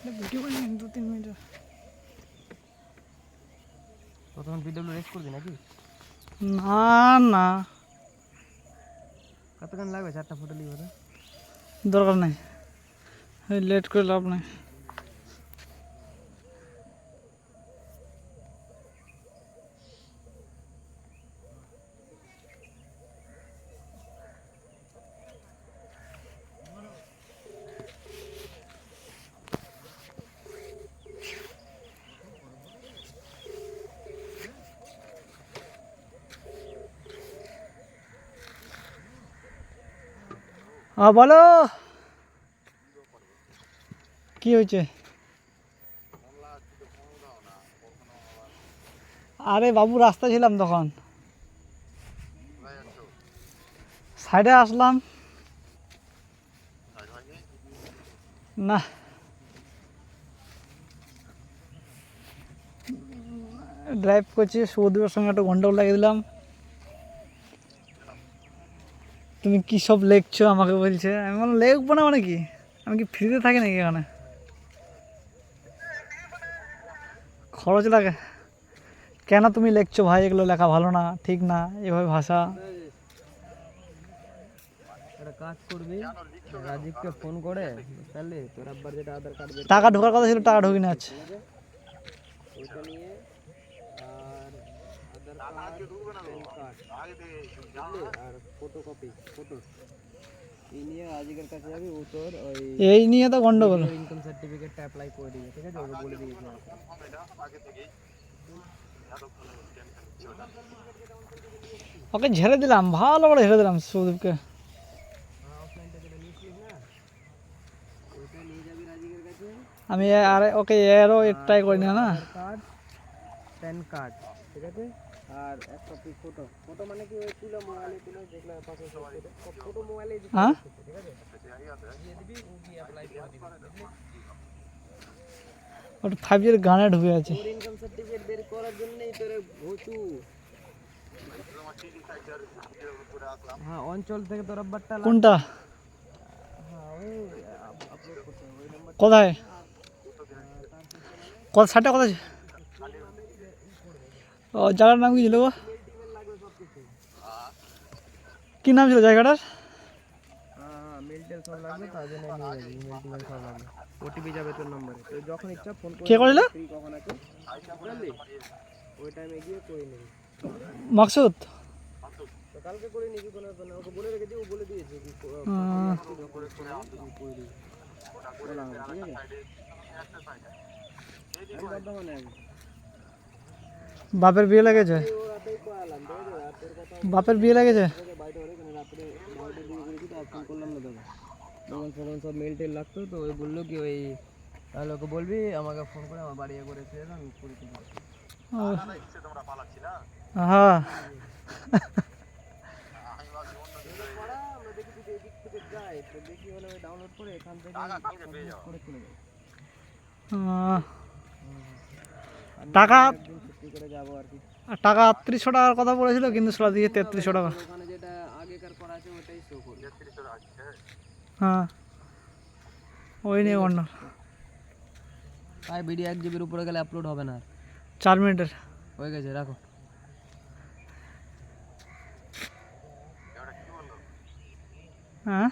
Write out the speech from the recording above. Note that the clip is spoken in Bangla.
ভিডিও করে নিন 2-3 মিনিট। তখন পিডব্লিউ রেস করবি নাকি? না না, কতক্ষণ লাগবে 4টা ফটো নিব? দরকার নেই, লেট করে লাভ নেই। বলো কি হয়েছে? আরে বাবু রাস্তা ছিলাম তখন, সাইডে আসলাম না। ড্রাইভ করছি, শুভদীপের সঙ্গে একটা গন্ডগোল লাগিয়ে দিলাম। তুমি কী সব লেখছো আমাকে বলছে, আমি বললাম লেখবো না মানে কি, আমি কি ফ্রিতে থাকি নাকি এখানে? খরচ লাগে। কেন তুমি লেখছো ভাই, এগুলো লেখা ভালো না, ঠিক না এভাবে ভাষা। একটা কাজ করবি, রাজীবকে ফোন করে বুঝলি তোর আব্বার যেটা আধার কার্ড টাকা ঢোকার কথা ছিল, টাকা ঢুকিয়ে নিচ্ছে। ওইটা নিয়ে আর আধার কার্ড, প্যান কার্ড আর ফটোকপি ফটো এই নিয়ে রাজীবের কাছে যাবি। ও তোর ওই এই নিয়ে তো গন্ডগোল। ইনকাম সার্টিফিকেটটা অ্যাপ্লাই করে দিবে, ঠিক আছে? ওকে বলে দিয়েছি ওকে ঝেড়ে দিলাম, ভালো করে ঝেড়ে দিলাম সুদীপকে। আমি আর ওকে এরও একটাই করি না না। কার্ড, প্যান কার্ড, ঠিক আছে? আর এক কপি ফটো। ফটো মানে কি ওই তুলো মোবাইলে তুলো যেগুলো পাসপোর্ট ফটো মোবাইলে দিতে, হ্যাঁ ঠিক আছে? দিয়ে দিবি, ও কি অ্যাপ্লাই করে দিবে, বুঝলি? ওটা 5G এর গানে ঢুকে আছে। তোর ইনকাম সার্টিফিকেট বের করার জন্যই তোর ভুতু। হ্যাঁ, অঞ্চল থেকে তোর আব্বারটা কোনটা? হ্যাঁ, ওই আপলোড করতে হবে ওই নাম্বার। কোথায়? কত সাইটটা কোথায়? ও জায়গার নাম কি ছিল গো? কি নাম ছিল জায়গাটার? হ্যাঁ, মেল টেল সব লাগবে, তার জন্য নিয়ে যাবি। ইমেল টিমেল সব লাগবে, ওটিপি যাবে তোর নম্বরে। তো যখন ইচ্ছা ফোন করে কে করিল? ফ্রি কখন আছে বুঝলি, ওই টাইমে গিয়ে করে নিবি। মাকসুদ? তো কালকে করে নিবি, কোনো ব্যাপার না। ওকে বলে রেখেছি, ও বলে দিয়েছে কি করে দিবি। বলা হবে, ঠিক আছে? আমি বর্ধমানে আছি। বাপের বিয়ে লেগেছে? ও রাতেই করালাম, ঠিক আছে? রাতের কথা বাপের বিয়ে লেগেছে? বাইরে হলে কেন রাত্রে 12টার দিকে করেছি, তো আর ফোন করলাম না তোকে। তখন ফোন সব মেল টেল লাগতো, তো ওই বললো কি ওই তাহলে ওকে বলবি আমাকে ফোন করে আমার বাড়ি করে এসে আমি করে দিবি। হ্যাঁ আমরা দেখি যদি এদিক থেকে যাই, তো দেখি হলে ওই ডাউনলোড করে এখান থেকে করে চলে যাই। টাকা একদিন ছুটি করে যাবো আর কি। টাকা 3800 টাকার কথা বলেছিল, কিন্তু সেটা দিয়ে 3300 টাকা। ওখানে যেটা আগেকার করা আছে ওটাই শো করবে। হ্যাঁ ওই নিয়ে গন্ডগোল। তাই ভিডিও 1 জিবির উপরে গেলে আপলোড হবে না। 4 মিনিটের হয়ে গেছে, রাখো। হ্যাঁ